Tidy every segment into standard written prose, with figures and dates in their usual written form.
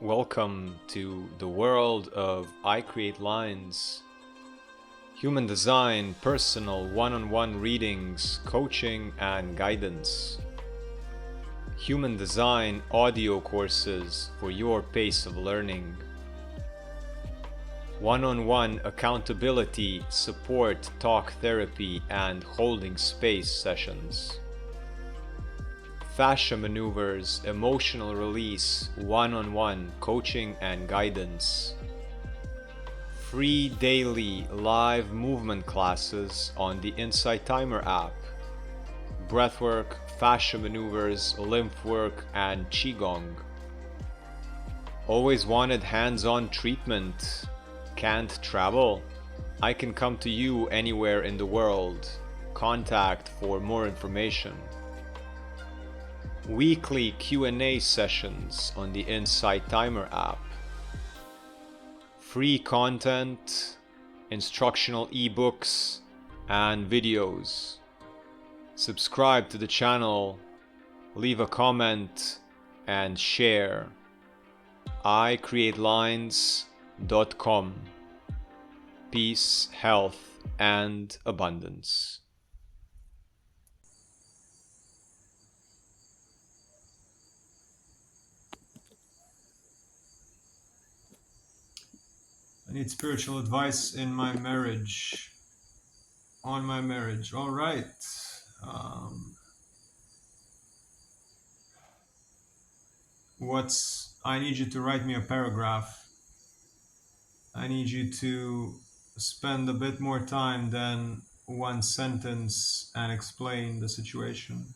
Welcome to the world of I Create Lines, human design, personal one-on-one readings, coaching and guidance. Human design audio courses for your pace of learning. One-on-one accountability, support, talk therapy and holding space sessions. Fascia maneuvers, emotional release, one-on-one coaching and guidance. Free daily live movement classes on the Insight Timer app. Breathwork, fascia maneuvers, lymph work, and Qigong. Always wanted hands-on treatment? Can't travel? I can come to you anywhere in the world. Contact for more information. Weekly Q&A sessions on the Insight Timer app. Free content, instructional ebooks, and videos. Subscribe to the channel, leave a comment, and share. iCreatelines.com. Peace, health, and abundance. I need spiritual advice in my marriage. On my marriage. All right. I need you to write me a paragraph. I need you to spend a bit more time than one sentence and explain the situation.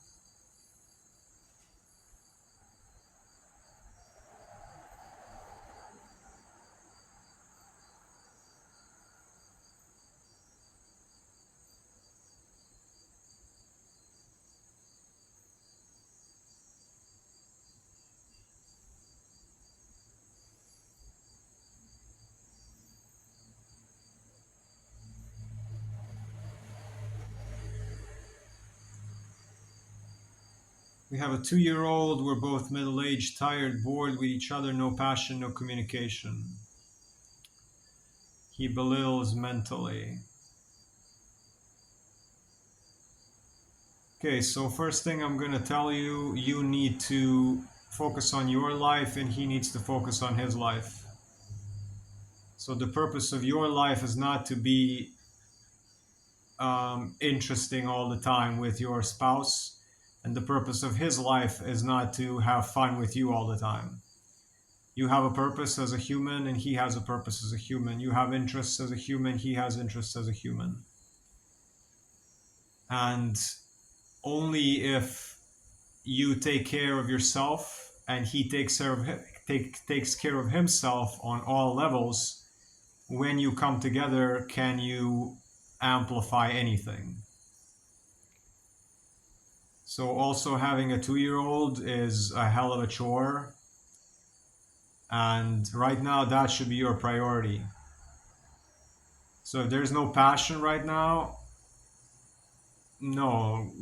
We have a 2-year-old. We're both middle-aged, tired, bored with each other, no passion, no communication. He belittles mentally. Okay, so first thing I'm going to tell you, you need to focus on your life and he needs to focus on his life. So the purpose of your life is not to be interesting all the time with your spouse. And the purpose of his life is not to have fun with you all the time. You have a purpose as a human and he has a purpose as a human. You have interests as a human, he has interests as a human. And only if you take care of yourself and he takes care of himself on all levels, when you come together, can you amplify anything. So also having a 2-year-old is a hell of a chore. And right now that should be your priority. So if there's no passion right now, no,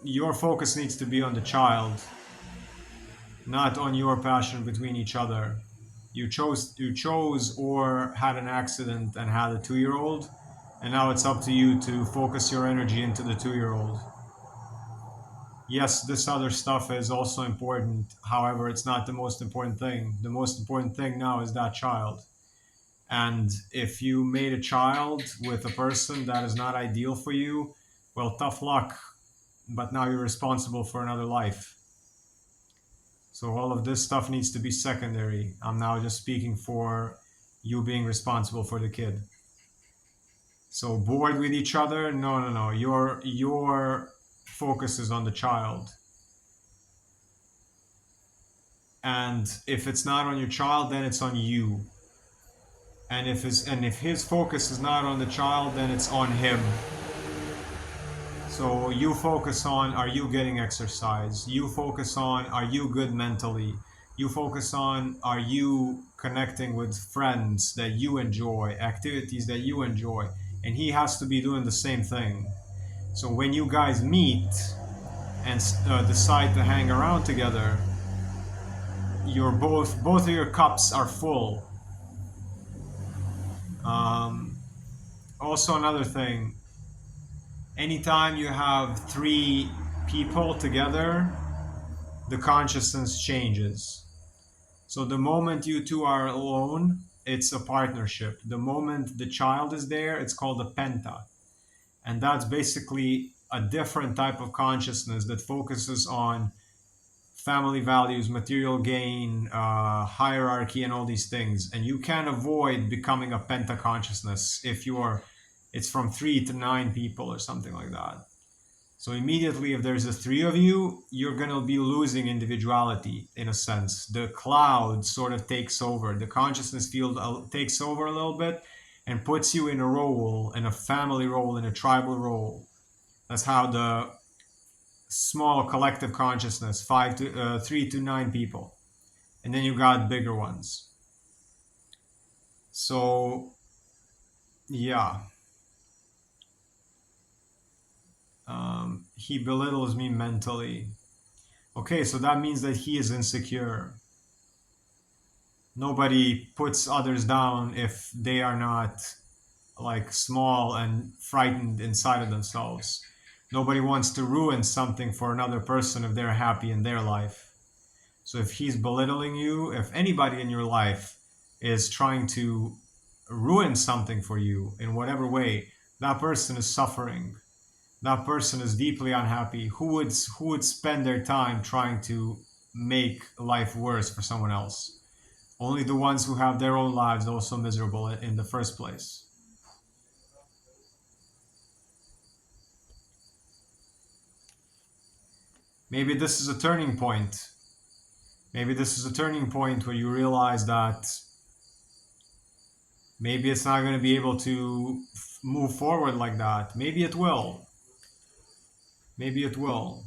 your focus needs to be on the child, not on your passion between each other. You chose or had an accident and had a 2-year-old, and now it's up to you to focus your energy into the 2-year-old. Yes, this other stuff is also important. However, it's not the most important thing. The most important thing now is that child. And if you made a child with a person that is not ideal for you, well, tough luck. But now you're responsible for another life. So all of this stuff needs to be secondary. I'm now just speaking for you being responsible for the kid. So bored with each other? No. Your focus is on the child. And if it's not on your child, then it's on you. And if his focus is not on the child, then it's on him. So you focus on, are you getting exercise? You focus on, are you good mentally? You focus on, are you connecting with friends that you enjoy, activities that you enjoy? And he has to be doing the same thing. So when you guys meet and decide to hang around together, you're both of your cups are full. Um, Also, another thing, anytime you have three people together, the consciousness changes. So the moment you two are alone, it's a partnership. The moment the child is there, it's called a penta. And that's basically a different type of consciousness that focuses on family values, material gain, hierarchy, and all these things. And you can avoid becoming a penta consciousness if you are, it's from 3 to 9 people or something like that. So immediately, if there's a three of you, you're gonna be losing individuality in a sense. The cloud sort of takes over. The consciousness field takes over a little bit and puts you in a role, in a family role, in a tribal role. That's how the small collective consciousness, 3 to 9 people, and then you got bigger ones. So yeah, he belittles me mentally. Okay, so that means that he is insecure. Nobody puts others down if they are not like small and frightened inside of themselves. Nobody wants to ruin something for another person if they're happy in their life. So if he's belittling you, if anybody in your life is trying to ruin something for you in whatever way, that person is suffering. That person is deeply unhappy. Who would spend their time trying to make life worse for someone else? Only the ones who have their own lives also miserable in the first place. Maybe this is a turning point. Maybe this is a turning point where you realize that maybe it's not going to be able to move forward like that. Maybe it will. Maybe it will.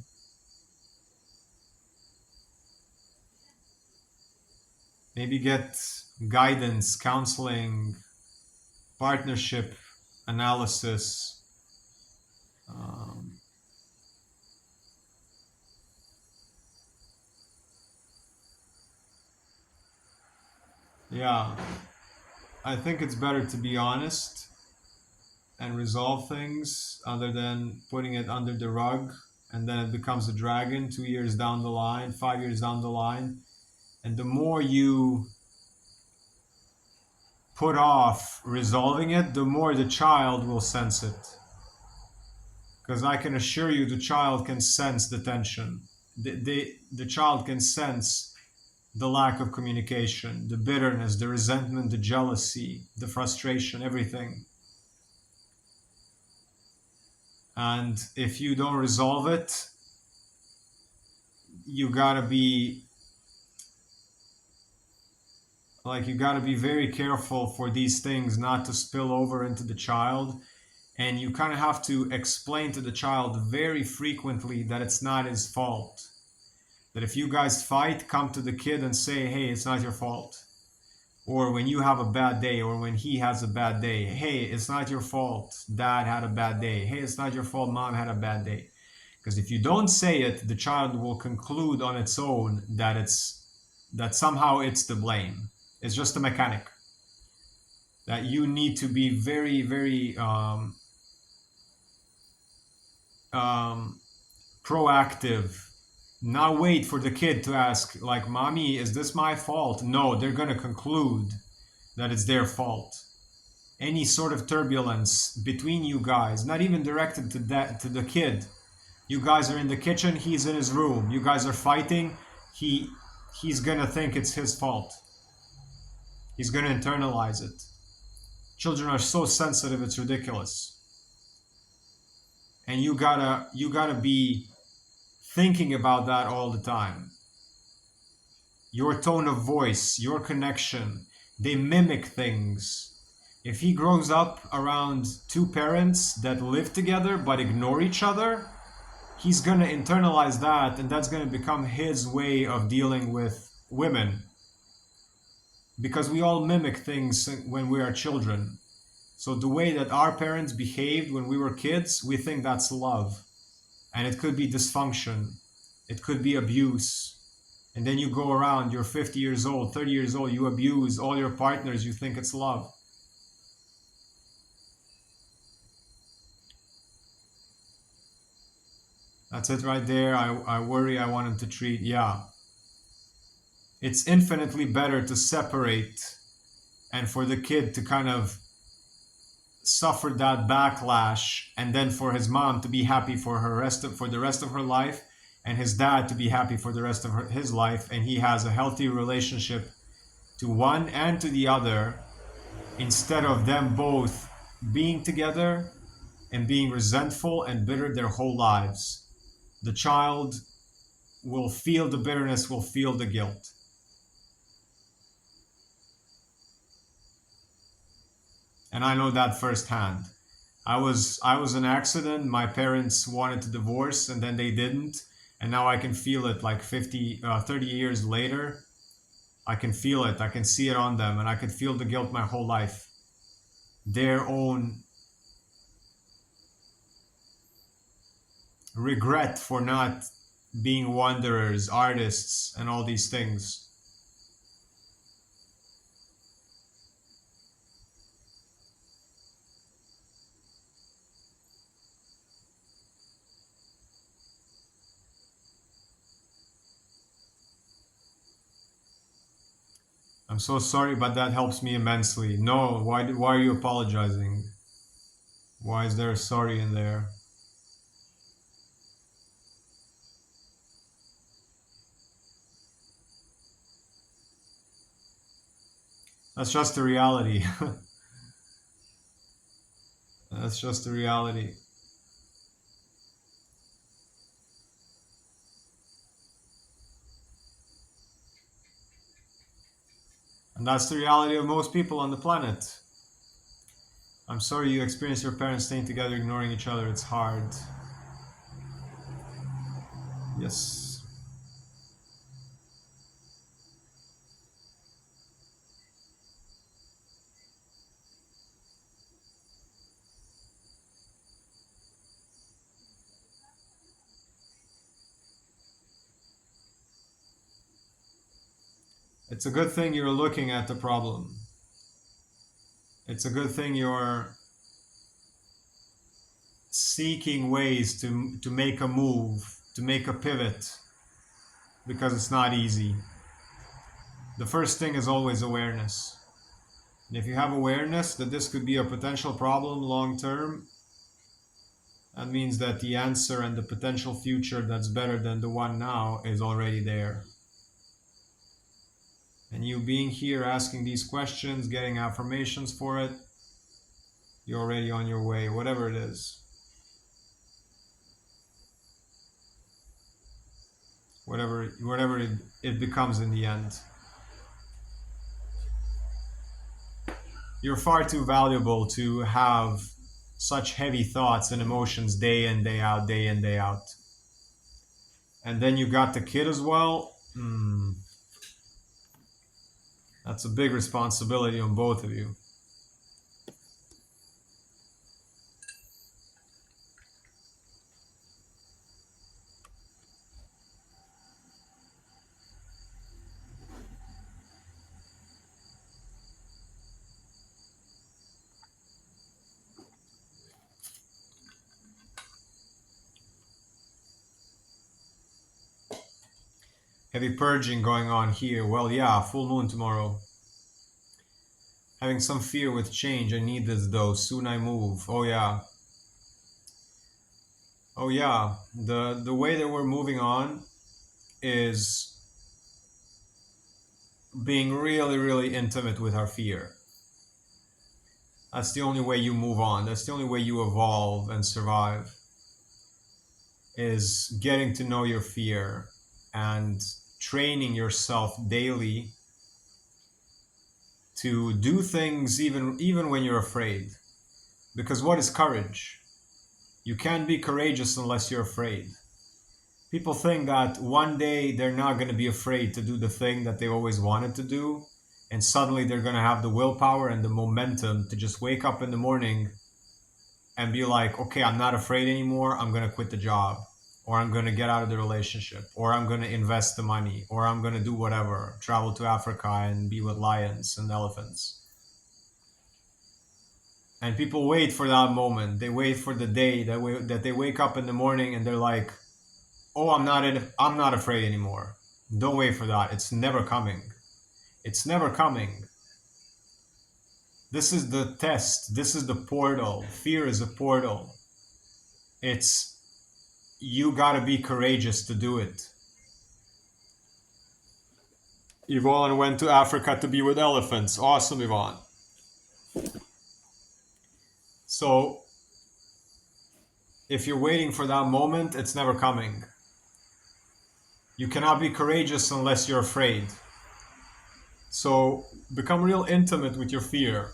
Maybe get guidance, counseling, partnership analysis. Um, yeah, I think it's better to be honest and resolve things other than putting it under the rug and then it becomes a dragon 2 years down the line, 5 years down the line. And the more you put off resolving it, the more the child will sense it. Because I can assure you, the child can sense the tension. The child can sense the lack of communication, the bitterness, the resentment, the jealousy, the frustration, everything. And if you don't resolve it, you gotta be you gotta be very careful for these things not to spill over into the child. And you kind of have to explain to the child very frequently that it's not his fault. That if you guys fight, come to the kid and say, hey, it's not your fault. Or when you have a bad day, or when he has a bad day, hey, it's not your fault. Dad had a bad day. Hey, it's not your fault. Mom had a bad day. Because if you don't say it, the child will conclude on its own that somehow it's to blame. It's just a mechanic. That you need to be very, very um, proactive. Not wait for the kid to ask, like, mommy, is this my fault? No, they're going to conclude that it's their fault. Any sort of turbulence between you guys, not even directed to the kid. You guys are in the kitchen, he's in his room. You guys are fighting, he's going to think it's his fault. He's going to internalize it. Children are so sensitive, it's ridiculous. And you gotta be thinking about that all the time. Your tone of voice, your connection, they mimic things. If he grows up around two parents that live together but ignore each other, he's gonna internalize that, and that's gonna become his way of dealing with women. Because we all mimic things when we are children. So the way that our parents behaved when we were kids, we think that's love. And it could be dysfunction. It could be abuse. And then you go around, you're 50 years old, 30 years old, you abuse all your partners, you think it's love. That's it right there. I worry, I want him to treat. Yeah. It's infinitely better to separate and for the kid to kind of suffer that backlash, and then for his mom to be happy for for the rest of her life, and his dad to be happy for the rest of his life, and he has a healthy relationship to one and to the other, instead of them both being together and being resentful and bitter their whole lives. The child will feel the bitterness, will feel the guilt. And I know that firsthand. I was an accident. My parents wanted to divorce and then they didn't. And now I can feel it like 30 years later. I can feel it. I can see it on them, and I can feel the guilt my whole life. Their own regret for not being wanderers, artists, and all these things. I'm so sorry, but that helps me immensely. No, why are you apologizing? Why is there a sorry in there? That's just the reality. That's just the reality. And that's the reality of most people on the planet. I'm sorry you experienced your parents staying together, ignoring each other. It's hard. Yes. It's a good thing you're looking at the problem. It's a good thing you're seeking ways to make a move, to make a pivot, because it's not easy. The first thing is always awareness. And if you have awareness that this could be a potential problem long term, that means that the answer and the potential future that's better than the one now is already there. And you being here asking these questions, getting affirmations for it, you're already on your way, whatever it is. Whatever it becomes in the end. You're far too valuable to have such heavy thoughts and emotions day in, day out, day in, day out. And then you got the kid as well. That's a big responsibility on both of you. Heavy purging going on here. Well, yeah, full moon tomorrow. Having some fear with change. I need this though. Soon I move. Oh yeah. Oh yeah. The way that we're moving on is being really, really intimate with our fear. That's the only way you move on. That's the only way you evolve and survive. Is getting to know your fear and training yourself daily to do things even when you're afraid. Because what is courage? You can't be courageous unless you're afraid. People think that one day they're not going to be afraid to do the thing that they always wanted to do, and suddenly they're going to have the willpower and the momentum to just wake up in the morning and be like, okay, I'm not afraid anymore, I'm going to quit the job. or I'm going to get out of the relationship, or I'm going to invest the money, or I'm going to do whatever, travel to Africa and be with lions and elephants. And people wait for that moment. They wait for the day that they wake up in the morning and they're like, "Oh, I'm not afraid anymore." Don't wait for that. It's never coming. It's never coming. This is the test. This is the portal. Fear is a portal. It's you got to be courageous to do it. Yvonne went to Africa to be with elephants. Awesome, Yvonne. So, if you're waiting for that moment, it's never coming. You cannot be courageous unless you're afraid. So, become real intimate with your fear.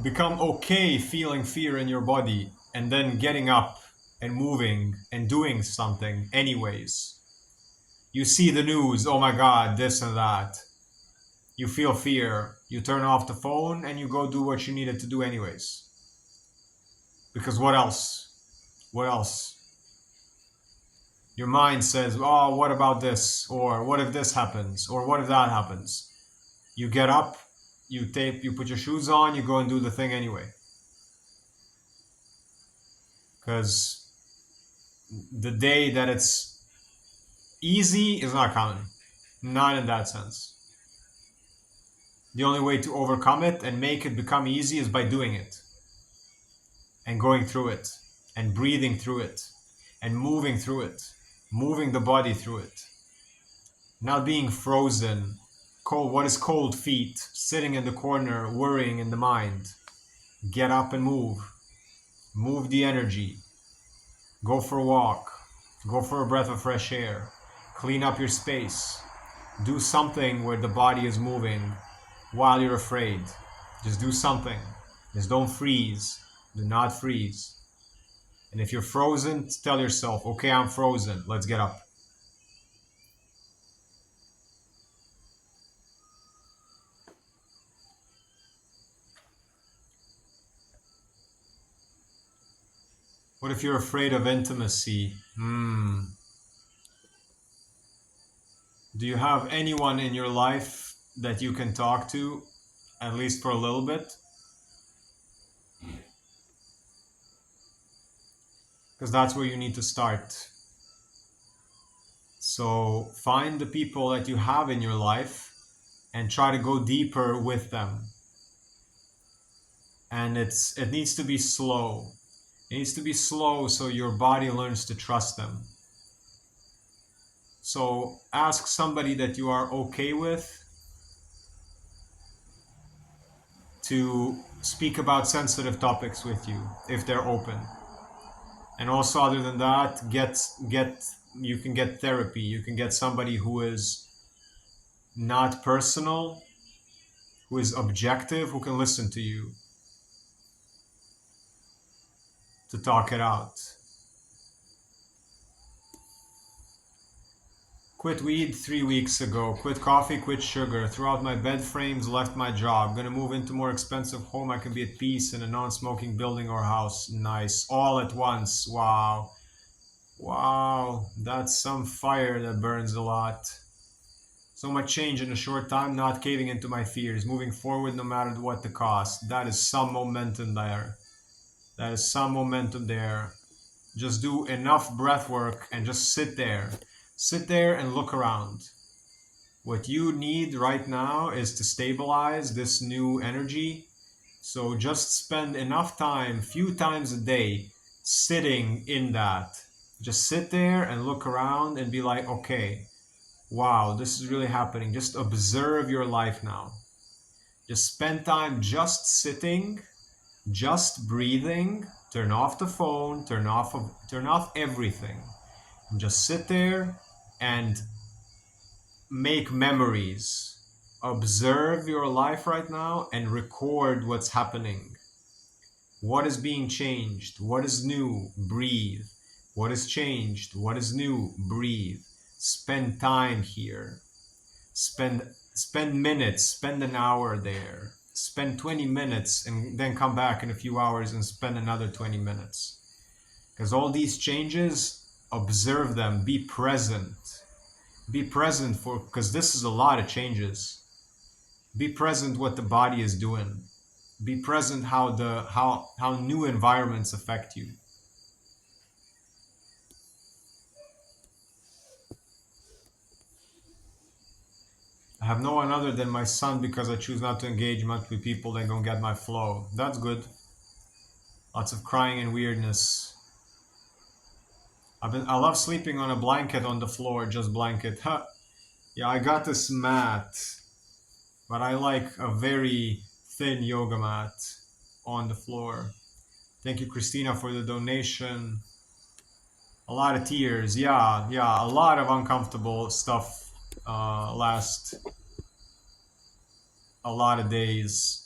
Become okay feeling fear in your body and then getting up and moving and doing something anyways. You see the news, oh my God, this and that. You feel fear. You turn off the phone and you go do what you needed to do anyways. Because what else? What else? Your mind says, oh, what about this? Or what if this happens? Or what if that happens? You get up, you put your shoes on, you go and do the thing anyway. Because the day that it's easy is not coming. Not in that sense. The only way to overcome it and make it become easy is by doing it. And going through it. And breathing through it. And moving through it. Moving the body through it. Not being frozen. Cold. What is cold feet? Sitting in the corner, worrying in the mind. Get up and move. Move the energy. Go for a walk. Go for a breath of fresh air. Clean up your space. Do something where the body is moving while you're afraid. Just do something. Just don't freeze. Do not freeze. And if you're frozen, tell yourself, okay, I'm frozen. Let's get up. What if you're afraid of intimacy? Do you have anyone in your life that you can talk to, at least for a little bit? Because that's where you need to start. So find the people that you have in your life and try to go deeper with them. And it needs to be slow. It needs to be slow so your body learns to trust them. So ask somebody that you are okay with to speak about sensitive topics with you if they're open. And also, other than that, you can get therapy. You can get somebody who is not personal, who is objective, who can listen to you to talk it out. Quit weed 3 weeks ago. Quit coffee, quit sugar. Threw out my bed frames, left my job. Gonna move into more expensive home. I can be at peace in a non-smoking building or house. Nice. All at once. Wow. Wow. That's some fire that burns a lot. So much change in a short time, not caving into my fears. Moving forward no matter what the cost. That is some momentum there. That is some momentum there. Just do enough breath work and just sit there. Sit there and look around. What you need right now is to stabilize this new energy. So just spend enough time, few times a day, sitting in that. Just sit there and look around and be like, okay, wow, this is really happening. Just observe your life now. Just spend time just sitting, just breathing. Turn off the phone, turn off everything. And just sit there and make memories. Observe your life right now and record what's happening. What is being changed? What is new? Breathe. What is changed? What is new? Breathe. Spend time here. Spend minutes. Spend an hour there. Spend 20 minutes and then come back in a few hours and spend another 20 minutes. Because all these changes observe them, be present. Be present for, because this is a lot of changes. Be present what the body is doing. Be present how new environments affect you. I have no one other than my son because I choose not to engage much with people that don't get my flow. That's good. Lots of crying and weirdness. I love sleeping on a blanket on the floor, just blanket. Huh. Yeah, I got this mat, but I like a very thin yoga mat on the floor. Thank you, Christina, for the donation. A lot of tears. Yeah, a lot of uncomfortable stuff last a lot of days.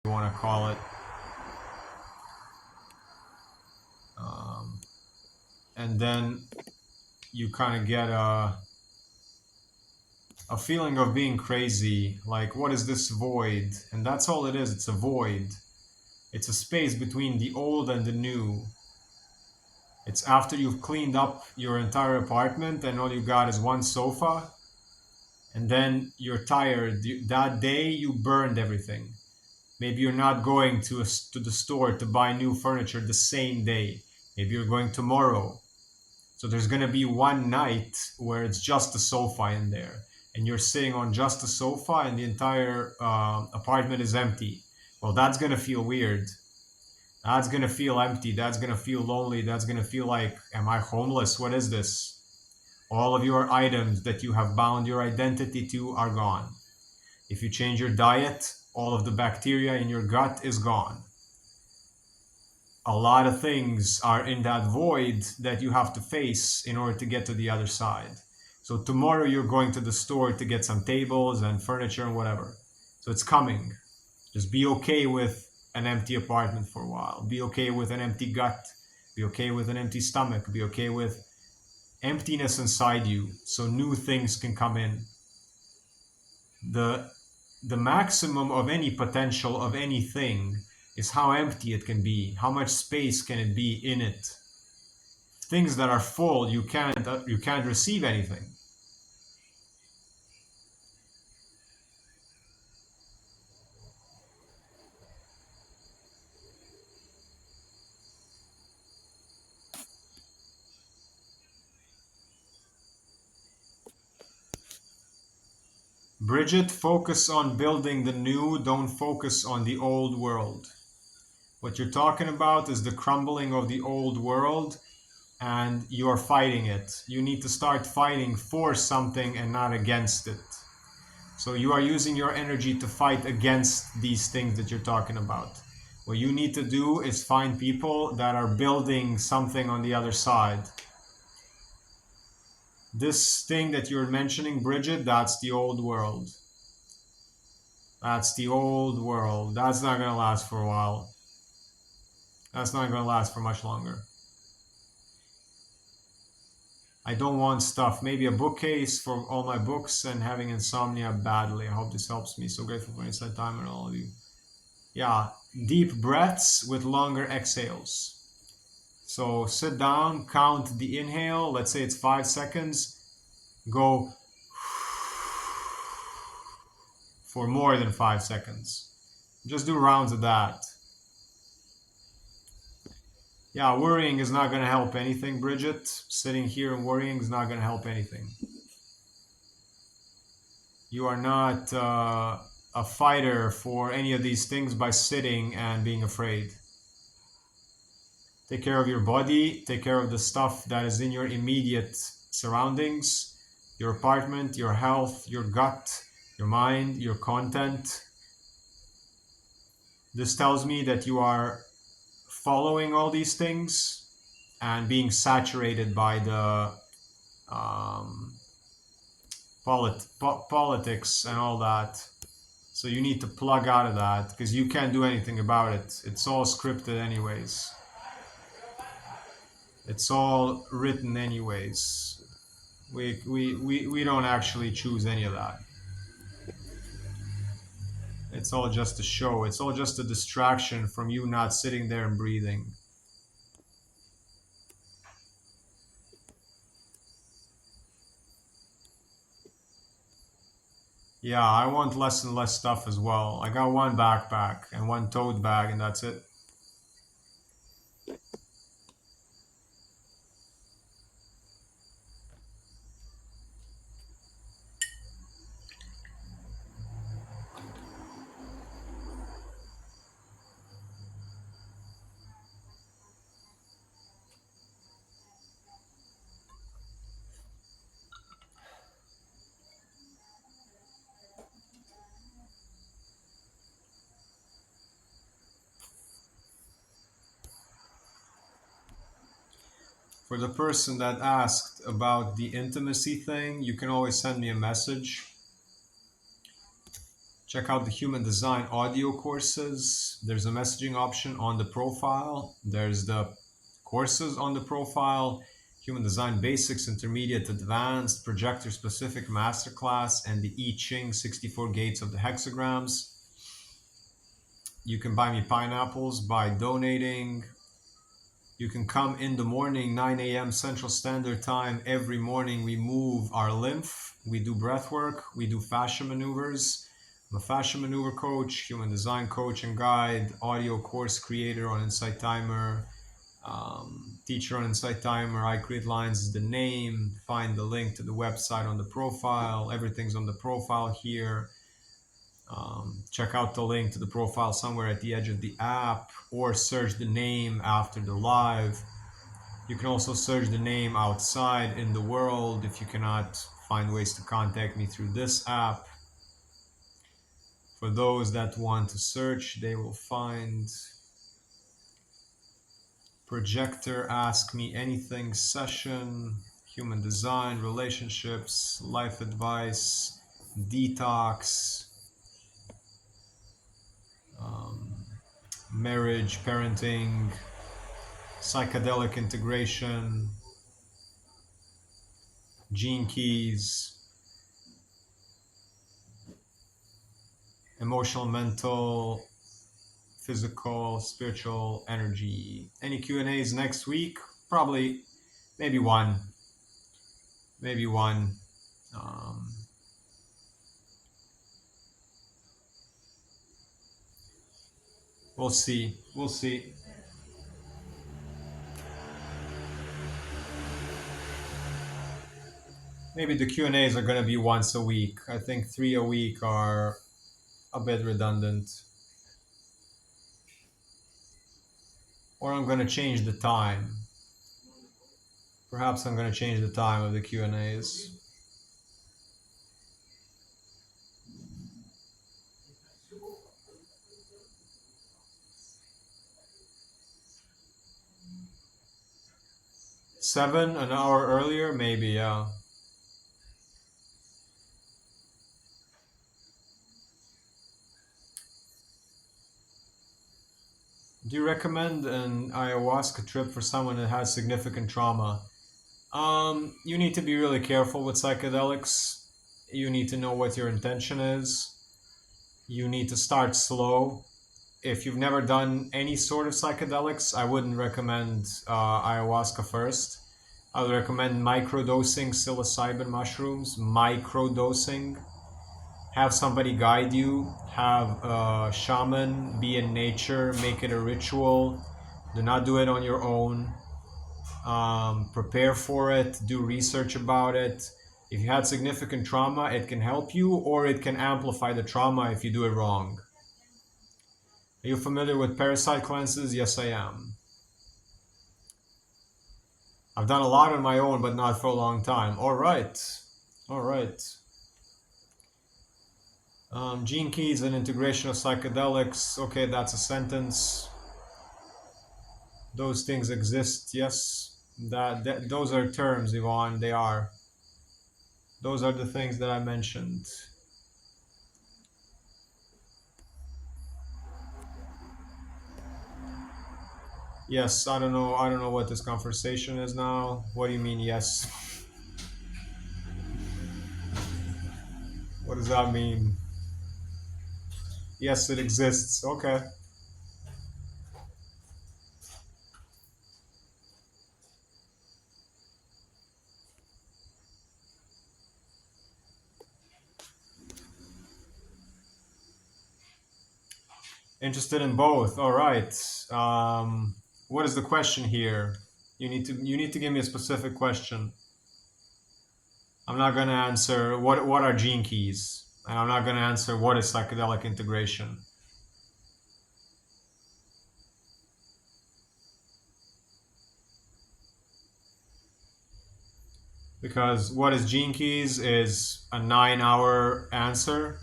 You want to call it. Um, and then you kind of get a feeling of being crazy, like what is this void? And that's all it is. It's a void. It's a space between the old and the new. It's after you've cleaned up your entire apartment and all you got is one sofa, and then you're tired. That day you burned everything. Maybe you're not going to the store to buy new furniture the same day. Maybe you're going tomorrow. So there's going to be one night where it's just a sofa in there, and you're sitting on just a sofa, and the entire apartment is empty. Well, that's going to feel weird. That's going to feel empty. That's going to feel lonely. That's going to feel like, am I homeless? What is this? All of your items that you have bound your identity to are gone. If you change your diet, all of the bacteria in your gut is gone. A lot of things are in that void that you have to face in order to get to the other side. So tomorrow you're going to the store to get some tables and furniture and whatever. So it's coming. Just be okay with an empty apartment for a while. Be okay with an empty gut. Be okay with an empty stomach. Be okay with emptiness inside you so new things can come in. The maximum of any potential of anything is how empty it can be. How much space can it be in it? Things that are full, you can't receive anything. Bridget, focus on building the new, don't focus on the old world. What you're talking about is the crumbling of the old world, and you're fighting it. You need to start fighting for something and not against it. So you are using your energy to fight against these things that you're talking about. What you need to do is find people that are building something on the other side. This thing that you're mentioning, Bridget, that's the old world. That's the old world. That's not going to last for a while. That's not going to last for much longer. I don't want stuff. Maybe a bookcase for all my books and having insomnia badly. I hope this helps me. So grateful for inside time and all of you. Yeah, deep breaths with longer exhales. So sit down, count the inhale. Let's say it's 5 seconds. Go for more than 5 seconds. Just do rounds of that. Yeah, worrying is not going to help anything, Bridget. Sitting here and worrying is not going to help anything. You are not a fighter for any of these things by sitting and being afraid. Take care of your body, take care of the stuff that is in your immediate surroundings, your apartment, your health, your gut, your mind, your content. This tells me that you are following all these things and being saturated by the politics and all that. So you need to plug out of that because you can't do anything about it. It's all scripted anyways. It's all written anyways. We don't actually choose any of that. It's all just a show. It's all just a distraction from you not sitting there and breathing. Yeah, I want less and less stuff as well. I got one backpack and one tote bag, and that's it. For the person that asked about the intimacy thing, you can always send me a message. Check out the human design audio courses. There's a messaging option on the profile. There's the courses on the profile: human design basics, intermediate, advanced, projector specific masterclass, and the I Ching 64 gates of the hexagrams. You can buy me pineapples by donating. You can come in the morning, 9 a.m. Central Standard Time. Every morning we move our lymph. We do breath work. We do fascia maneuvers. I'm a fascia maneuver coach, human design coach and guide, audio course creator on Insight Timer, teacher on Insight Timer. I Create Lines is the name. Find the link to the website on the profile. Everything's on the profile here. Check out the link to the profile somewhere at the edge of the app, or search the name after the live. You can also search the name outside in the world if you cannot find ways to contact me through this app. For those that want to search, they will find Projector Ask Me Anything session, human design, relationships, life advice, detox, marriage, parenting, psychedelic integration, gene keys, emotional, mental, physical, spiritual, energy. Any Q&As next week? Probably, maybe one. Maybe one. Um, we'll see. We'll see. Maybe the Q&As are going to be once a week. I think 3 a week are a bit redundant. Or I'm going to change the time. Perhaps I'm going to change the time of the Q&As. Seven, an hour earlier, maybe, yeah. Do you recommend an ayahuasca trip for someone that has significant trauma? You need to be really careful with psychedelics. You need to know what your intention is. You need to start slow. If you've never done any sort of psychedelics, I wouldn't recommend ayahuasca first. I would recommend microdosing psilocybin mushrooms, microdosing. Have somebody guide you, have a shaman, be in nature, make it a ritual. Do not do it on your own. Prepare for it, do research about it. If you had significant trauma, it can help you, or it can amplify the trauma if you do it wrong. Are you familiar with parasite cleanses? Yes, I am. I've done a lot on my own, but not for a long time. All right. All right. Gene keys and integration of psychedelics. Okay, that's a sentence. Those things exist. Yes, that those are terms, Yvonne. They are. Those are the things that I mentioned. Yes, I don't know. I don't know what this conversation is now. What do you mean? Yes. that mean? Yes, it exists. Okay. Interested in both. All right. What is the question here? You need to give me a specific question. I'm not going to answer what are gene keys, and I'm not going to answer what is psychedelic integration. Because what is gene keys is a 9-hour answer,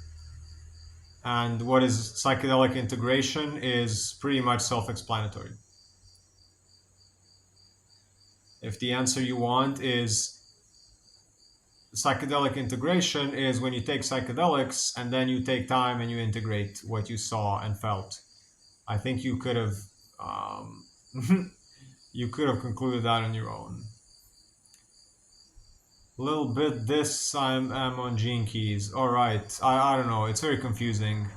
and what is psychedelic integration is pretty much self-explanatory. If the answer you want is psychedelic integration is when you take psychedelics and then you take time and you integrate what you saw and felt. I think you could have um, you could have concluded that on your own. A little bit this I'm on gene keys. All right. I don't know. It's very confusing.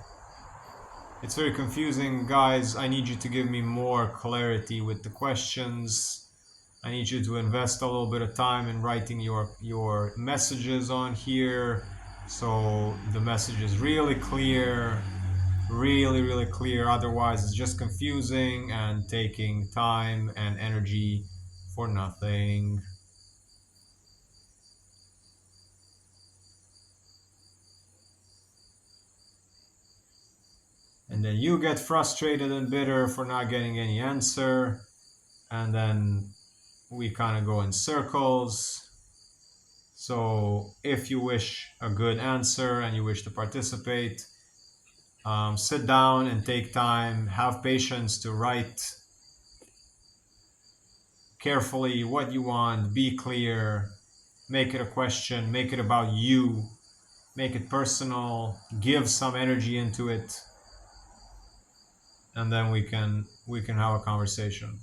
It's very confusing, guys. I need you to give me more clarity with the questions. I need you to invest a little bit of time in writing your messages on here, so the message is really clear, really clear. Otherwise, it's just confusing and taking time and energy for nothing. And then you get frustrated and bitter for not getting any answer, and then we kind of go in circles. So if you wish a good answer and you wish to participate, sit down and take time, have patience to write carefully what you want, be clear, make it a question, make it about you, make it personal, give some energy into it, and then we can have a conversation.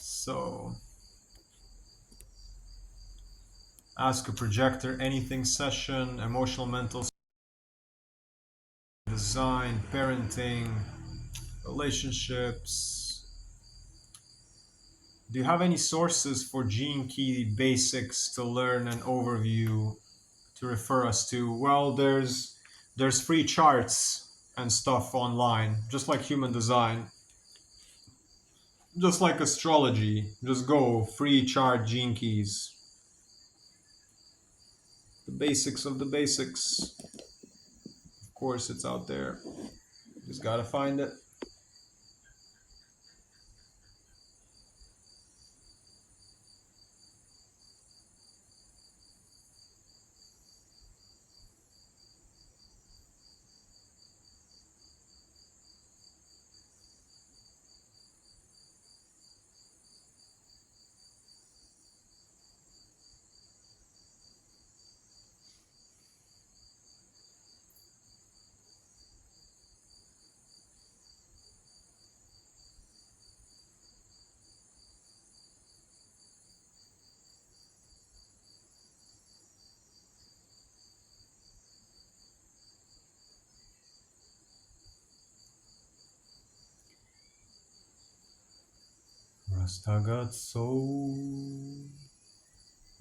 So, ask a projector anything session, emotional mental design, parenting, relationships. Do you have any sources for gene key basics to learn an overview to refer us to? Well, there's free charts and stuff online, just like human design, just like astrology. Just go free chart gene keys, the basics of the basics. Of course, it's out there. Just gotta find it. Rasta got soul,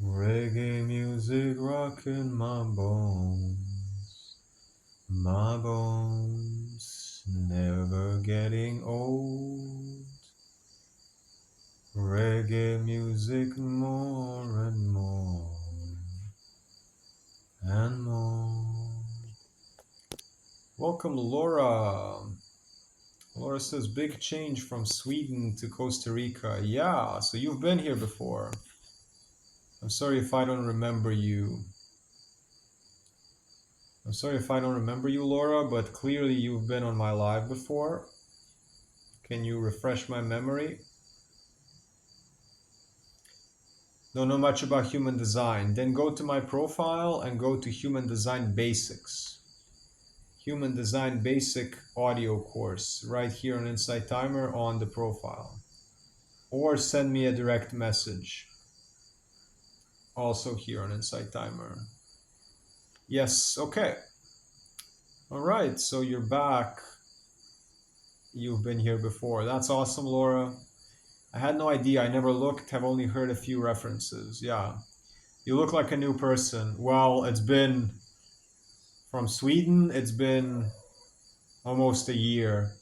reggae music rocking my bones, never getting old. Reggae music more and more and more. Welcome, Laura. Laura says, big change from Sweden to Costa Rica. Yeah, so you've been here before. I'm sorry if I don't remember you. I'm sorry if I don't remember you, Laura, but clearly you've been on my live before. Can you refresh my memory? Don't know much about human design. Then go to my profile and go to Human Design Basics. Human Design Basic audio course right here on Insight Timer on the profile. Or send me a direct message also here on Insight Timer. Yes, okay. All right, so you're back. You've been here before. That's awesome, Laura. I had no idea. I never looked, have only heard a few references. Yeah. You look like a new person. Well, it's been from Sweden, it's been almost a year,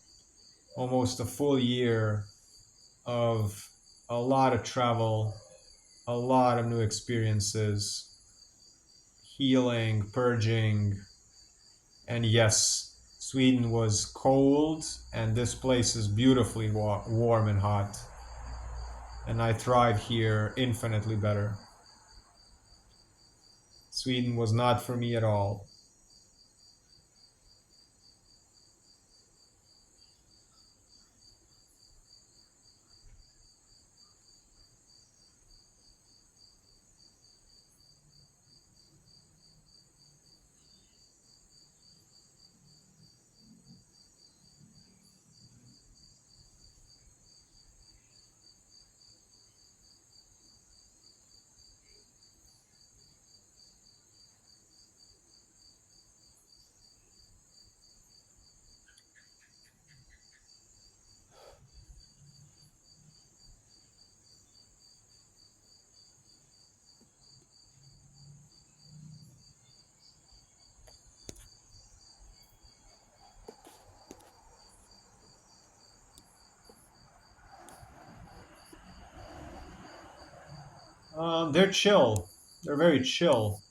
almost a full year of a lot of travel, a lot of new experiences, healing, purging. And yes, Sweden was cold, and this place is beautifully warm and hot. And I thrive here infinitely better. Sweden was not for me at all. They're chill. They're very chill.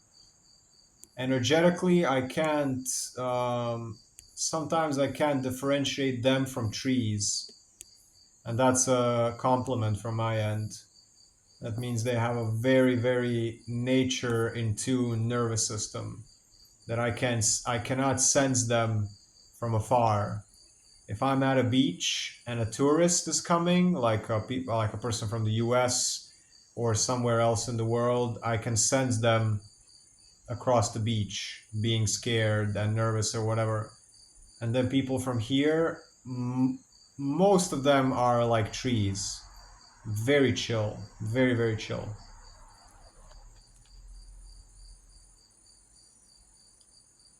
Energetically, I can't. Sometimes I can't differentiate them from trees, and that's a compliment from my end. That means they have a very, very nature in tune nervous system that I cannot sense them from afar. If I'm at a beach and a tourist is coming, like a person from the U.S. or somewhere else in the world, I can sense them across the beach being scared and nervous or whatever. And then people from here, most of them are like trees, very chill, very, very chill.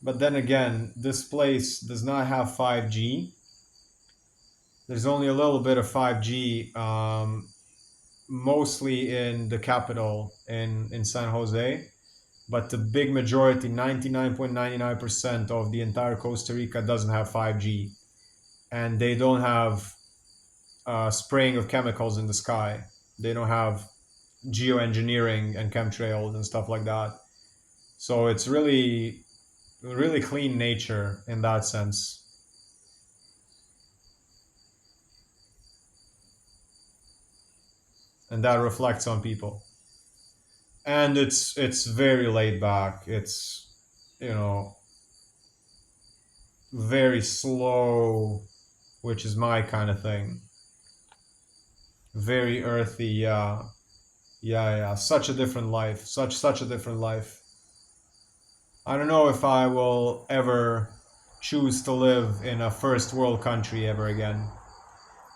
But then again, this place does not have 5G. There's only a little bit of 5G, mostly in the capital in San Jose. But the big majority, 99.99% of the entire Costa Rica doesn't have 5G. And they don't have spraying of chemicals in the sky. They don't have geoengineering and chemtrails and stuff like that. So it's really, really clean nature in that sense. And that reflects on people. And it's very laid back. It's, you know, very slow, which is my kind of thing. Very earthy, yeah. Yeah. Such a different life. Such a different life. I don't know if I will ever choose to live in a first world country ever again.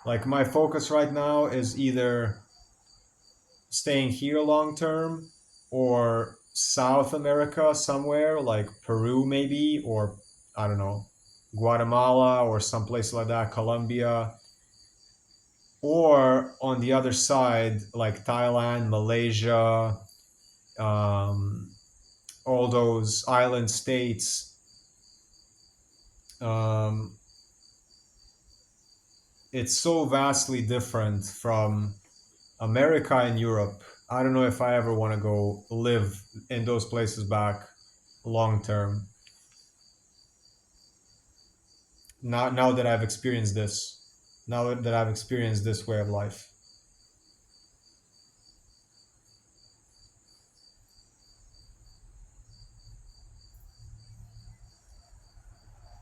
Like my focus right now is either staying here long term or South America somewhere like Peru maybe, or I don't know, Guatemala or someplace like that, Colombia, or on the other side like Thailand, Malaysia, um, all those island states. Um, it's so vastly different from America and Europe. I don't know if I ever want to go live in those places back long term. Now that I've experienced this, now that I've experienced this way of life.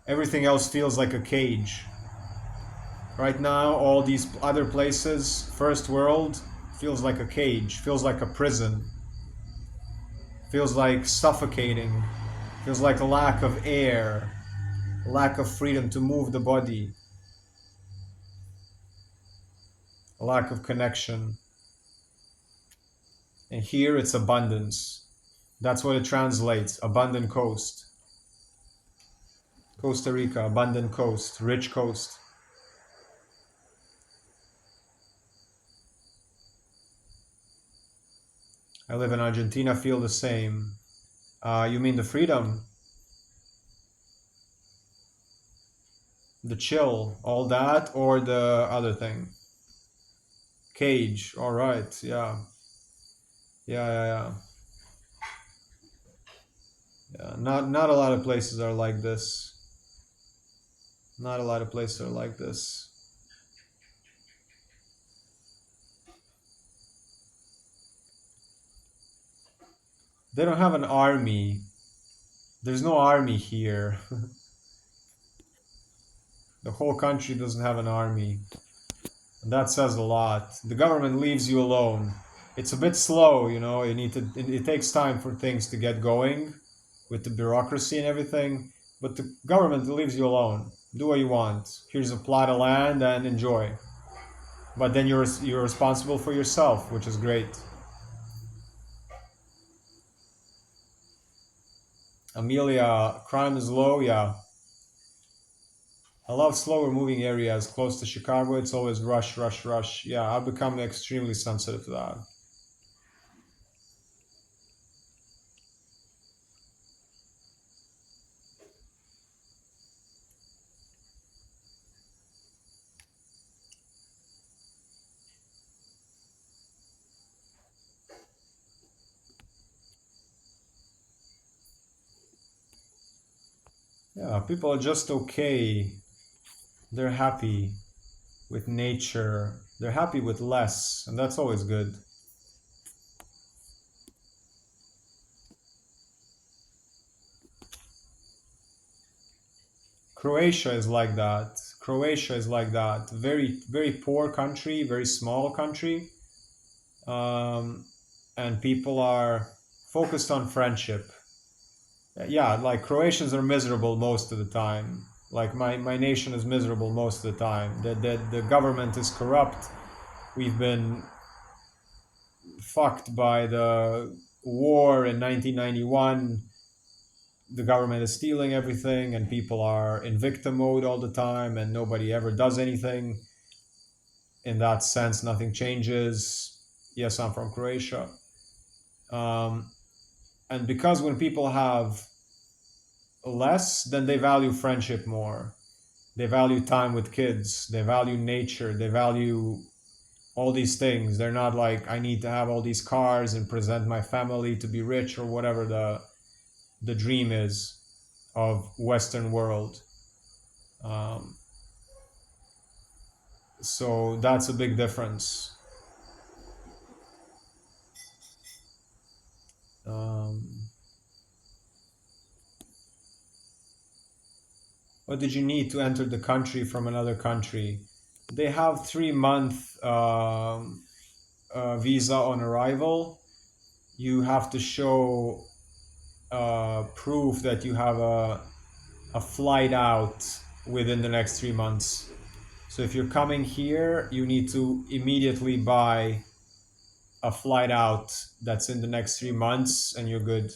Everything else feels like a cage. Right now, all these other places, first world, feels like a cage, feels like a prison, feels like suffocating, feels like a lack of air, lack of freedom to move the body, a lack of connection. And here it's abundance. That's what it translates, abundant coast. Costa Rica, abundant coast, rich coast. I live in Argentina, feel the same. You mean the freedom, the chill, all that, or the other thing? Cage, all right, yeah. Yeah, yeah, yeah. Yeah, not a lot of places are like this. Not a lot of places are like this. They don't have an army. There's no army here. The whole country doesn't have an army. And that says a lot. The government leaves you alone. It's a bit slow, you know. You need to. It takes time for things to get going, with the bureaucracy and everything. But the government leaves you alone. Do what you want. Here's a plot of land and enjoy. But then you're responsible for yourself, which is great. Amelia, crime is low. Yeah, I love slower moving areas close to Chicago. It's always rush, rush, rush. Yeah, I've become extremely sensitive to that. Yeah, people are just okay. They're happy with nature. They're happy with less, and that's always good. Croatia is like that. Croatia is like that. Very, very poor country, very small country. Um, and people are focused on friendship. Yeah, like Croatians are miserable most of the time. Like my nation is miserable most of the time. The government is corrupt. We've been fucked by the war in 1991. The government is stealing everything, and people are in victim mode all the time, and nobody ever does anything. In that sense, nothing changes. Yes, I'm from Croatia. Um, and because when people have less, then they value friendship more. They value time with kids. They value nature. They value all these things. They're not like, I need to have all these cars and present my family to be rich or whatever the dream is of Western world. Um, so that's a big difference. Um, what did you need to enter the country from another country? They have 3 month visa on arrival. You have to show proof that you have a flight out within the next 3 months. So if you're coming here, you need to immediately buy a flight out that's in the next 3 months and you're good.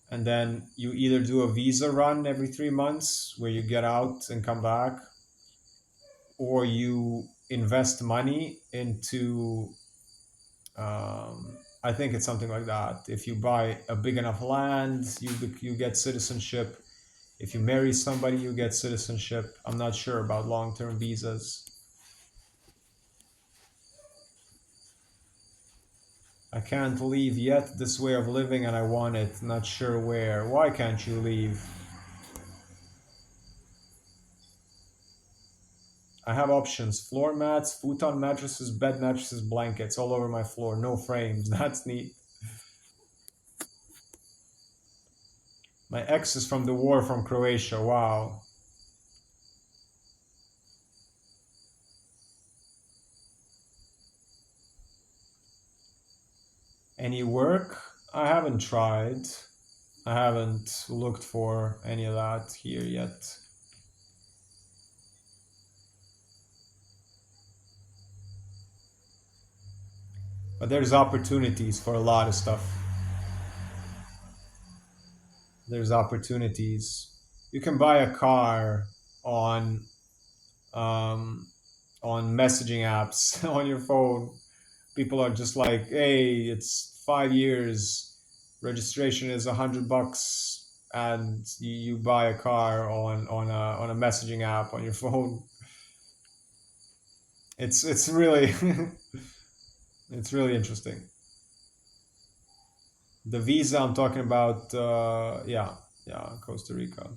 And then you either do a visa run every 3 months where you get out and come back, or you invest money into, I think it's something like that. If you buy a big enough land, you get citizenship. If you marry somebody, you get citizenship. I'm not sure about long-term visas. I can't leave yet this way of living and I want it. Not sure where. Why can't you leave? I have options. Floor mats, futon mattresses, bed mattresses, blankets all over my floor. No frames. That's neat. My ex is from the war from Croatia. Wow. Any work? I haven't tried. I haven't looked for any of that here yet. But there's opportunities for a lot of stuff. There's opportunities. You can buy a car on um, on messaging apps on your phone. People are just like, "Hey, it's 5 years. Registration is $100, and you buy a car on a messaging app on your phone." It's really it's really interesting. The visa I'm talking about, yeah, yeah, Costa Rica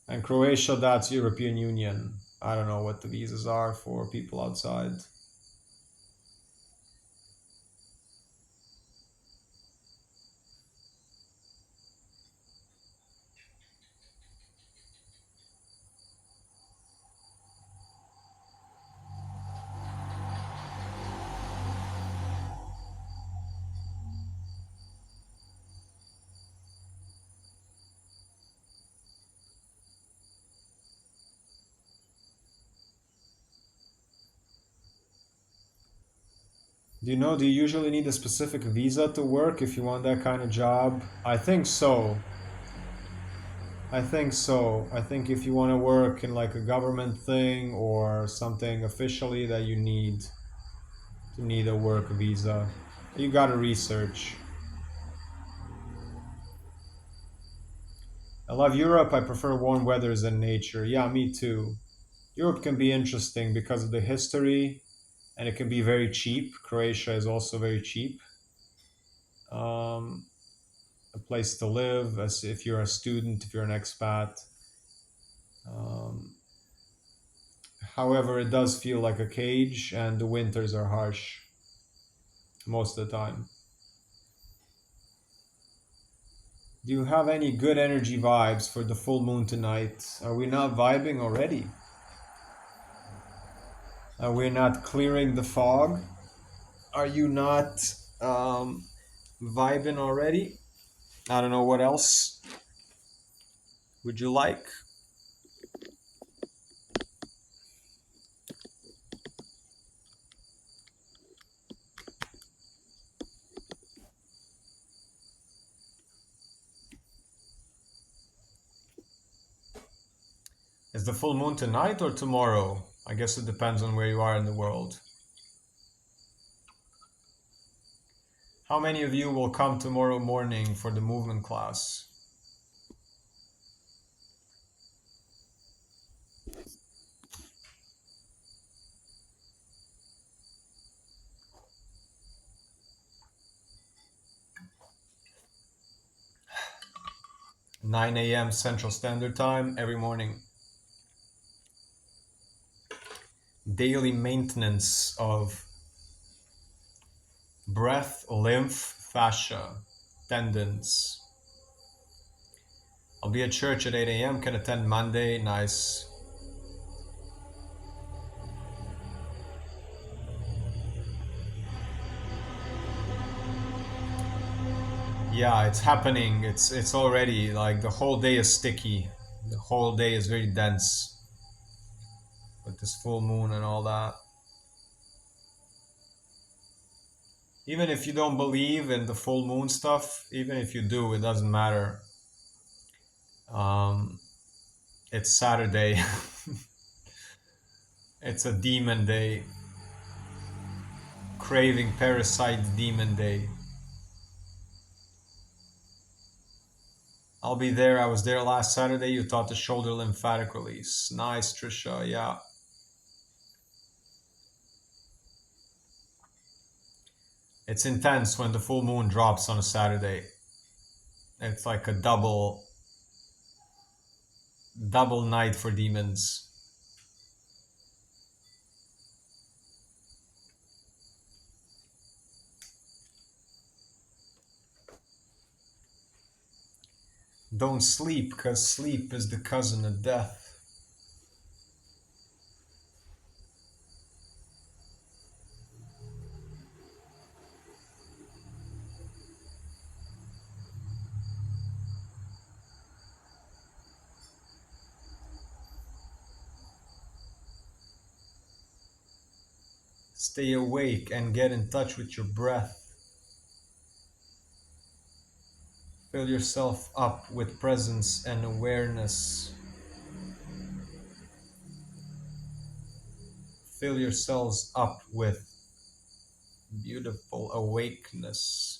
and Croatia. That's European Union. I don't know what the visas are for people outside. Do you know? Do you usually need a specific visa to work if you want that kind of job? I think so. I think so. I think if you want to work in like a government thing or something officially that you need a work visa. You gotta research. I love Europe. I prefer warm weathers and nature. Yeah, me too. Europe can be interesting because of the history and it can be very cheap. Croatia is also very cheap. Um, a place to live as if you're a student, if you're an expat. Um, However, it does feel like a cage, and the winters are harsh most of the time. Do you have any good energy vibes for the full moon tonight? Are we not vibing already? Are we not clearing the fog? Are you not vibing already? I don't know what else would you like? Is the full moon tonight or tomorrow? I guess it depends on where you are in the world. How many of you will come tomorrow morning for the movement class? 9 a.m. Central Standard Time every morning. Daily maintenance of breath, lymph, fascia, tendons. I'll be at church at 8 a.m. Can attend Monday. Nice. Yeah, it's happening. It's already like the whole day is sticky. The whole day is very dense with this full moon and all that. Even if you don't believe in the full moon stuff, even if you do, it doesn't matter. Um, it's Saturday. It's a demon day. Craving parasite demon day. I'll be there. I was there last Saturday. You taught the shoulder lymphatic release. Nice, Trisha. Yeah. It's intense when the full moon drops on a Saturday. It's like a double night for demons. Don't sleep, because sleep is the cousin of death. Stay awake and get in touch with your breath. Fill yourself up with presence and awareness. Fill yourselves up with beautiful awakeness.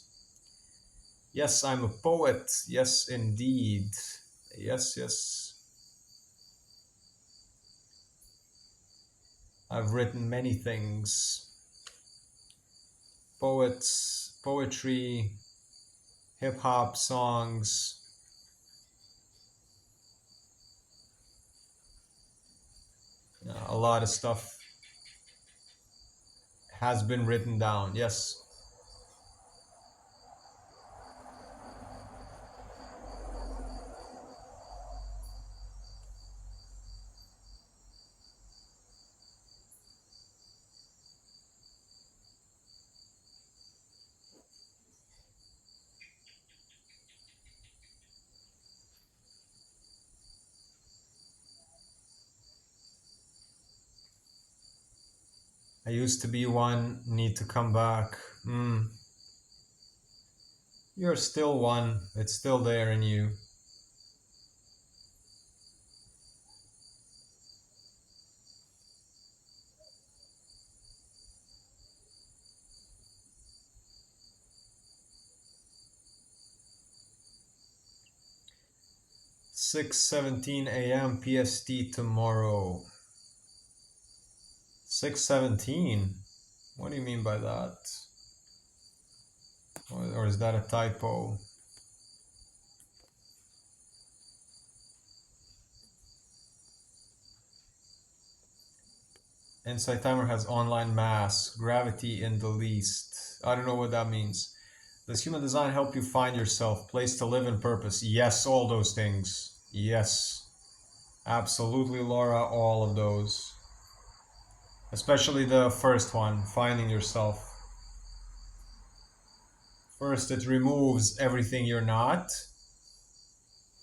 Yes, I'm a poet. Yes, indeed. Yes, yes. I've written many things. Poetry, hip hop songs. A lot of stuff has been written down. Yes. 'I used to be one, need to come back.' You're still one. It's still there in you. 6:17 a.m. PST tomorrow. 6:17? What do you mean by that? Or is that a typo? Insight Timer has online mass, gravity in the least. I don't know what that means. Does human design help you find yourself, place to live, and purpose? Yes, all those things. Yes. Absolutely, Laura, all of those. Especially the first one, finding yourself. First, it removes everything you're not.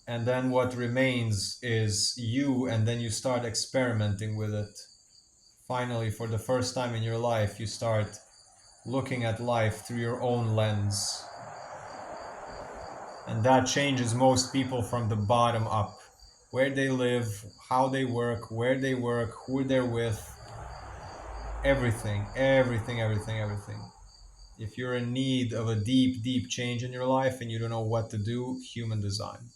And then what remains is you, and then you start experimenting with it. Finally, for the first time in your life, you start looking at life through your own lens. And that changes most people from the bottom up. Where they live, how they work, where they work, who they're with. Everything, everything, everything, everything. If you're in need of a deep, deep change in your life and you don't know what to do, human design.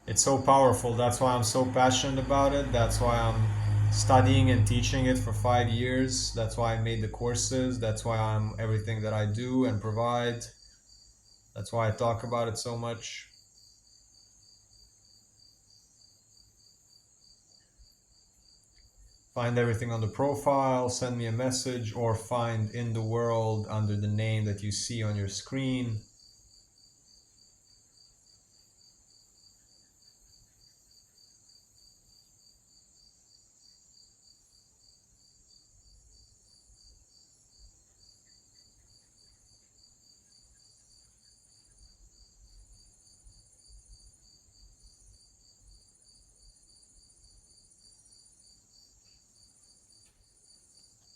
It's so powerful. That's why I'm so passionate about it. That's why I'm studying and teaching it for 5 years. That's why I made the courses. That's why I'm everything that I do and provide. That's why I talk about it so much. Find everything on the profile, send me a message, or find In the World under the name that you see on your screen.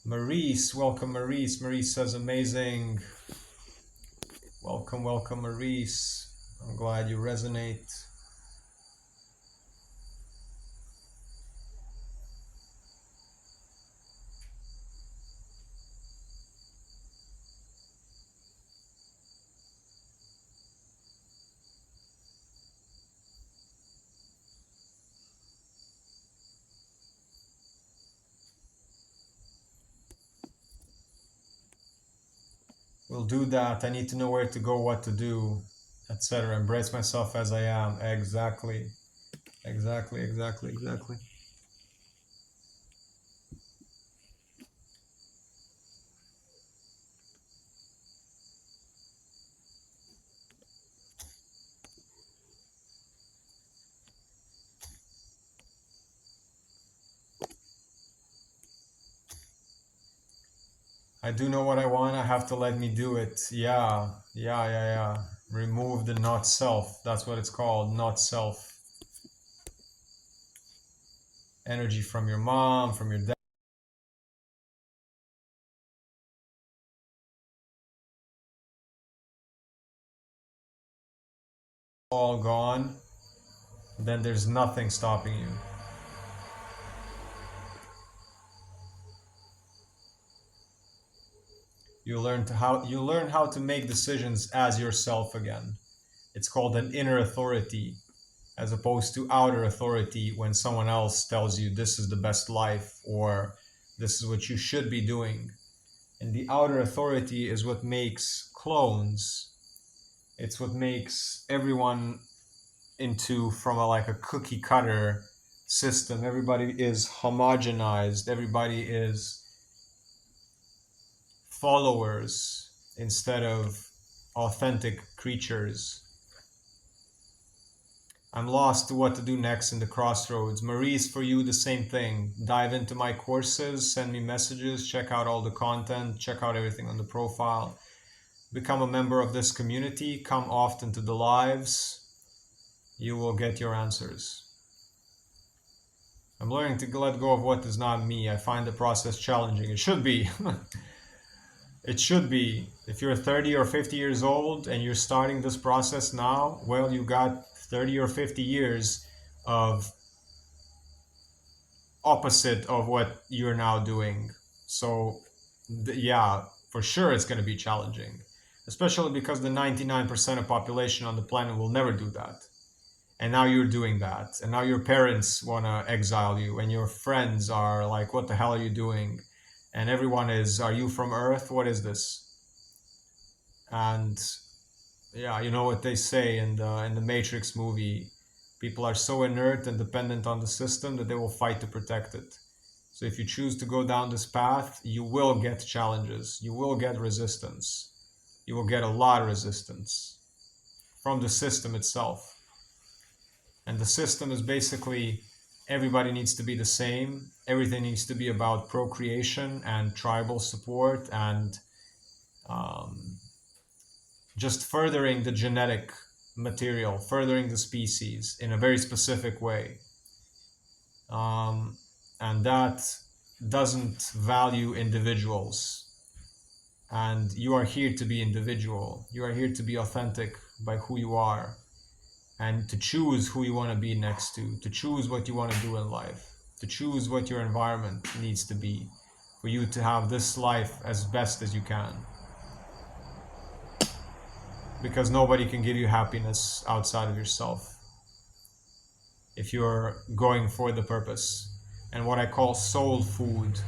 Maurice, welcome Maurice. Maurice says amazing. Welcome, welcome Maurice. I'm glad you resonate. We'll do that. I need to know where to go, what to do, etc. Embrace myself as I am. Exactly. Exactly, exactly, exactly. I do know what I want. I have to let me do it. Yeah, yeah. Remove the not self. That's what it's called. Not self. Energy from your mom, from your dad, all gone. Then there's nothing stopping you. You learn how to make decisions as yourself again. It's called an inner authority, as opposed to outer authority when someone else tells you this is the best life or this is what you should be doing. And the outer authority is what makes clones. It's what makes everyone into from like a cookie cutter system. Everybody is homogenized. Everybody is followers instead of authentic creatures. I'm lost to what to do next in the crossroads. Maurice, for you, the same thing. Dive into my courses, send me messages, check out all the content, check out everything on the profile. Become a member of this community, come often to the lives. You will get your answers. I'm learning to let go of what is not me. I find the process challenging. It should be. It should be. If you're 30 or 50 years old and you're starting this process now, well, you got 30 or 50 years of opposite of what you're now doing. So, yeah, for sure it's going to be challenging, especially because the 99% of population on the planet will never do that. And now you're doing that. And now your parents want to exile you, and your friends are like, what the hell are you doing? And everyone is, are you from Earth? What is this? And yeah, you know what they say in the Matrix movie, people are so inert and dependent on the system that they will fight to protect it. So if you choose to go down this path, you will get challenges. You will get resistance. You will get a lot of resistance from the system itself. And the system is basically everybody needs to be the same. Everything needs to be about procreation and tribal support and um, just furthering the genetic material, furthering the species in a very specific way. Um, and that doesn't value individuals. And you are here to be individual. You are here to be authentic by who you are and to choose who you want to be next to choose what you want to do in life, to choose what your environment needs to be for you to have this life as best as you can. Because nobody can give you happiness outside of yourself if you're going for the purpose. And what I call soul food.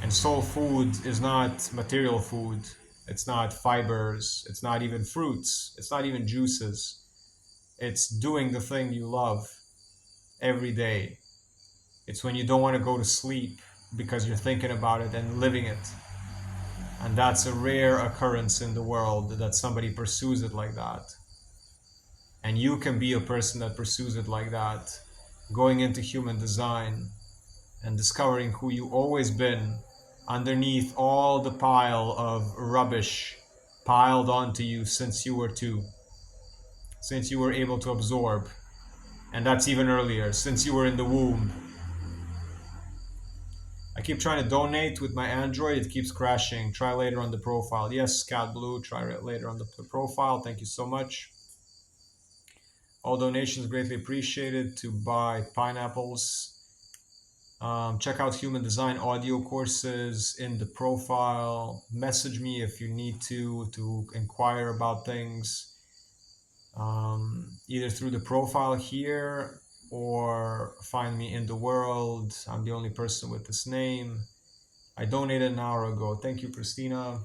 And soul food is not material food. It's not fibers. It's not even fruits. It's not even juices. It's doing the thing you love every day. It's when you don't want to go to sleep because you're thinking about it and living it. And that's a rare occurrence in the world that somebody pursues it like that. And you can be a person that pursues it like that, going into human design and discovering who you always been underneath all the pile of rubbish piled onto you since you were two, since you were able to absorb. And that's even earlier, since you were in the womb. I keep trying to donate with my Android. It keeps crashing. Try later on the profile. Yes, Cat Blue. Try later on the profile. Thank you so much. All donations greatly appreciated to buy pineapples. Check out Human Design audio courses in the profile. Message me if you need to inquire about things. Either through the profile here or find me in the world. I'm the only person with this name. I donated an hour ago. Thank you, Christina.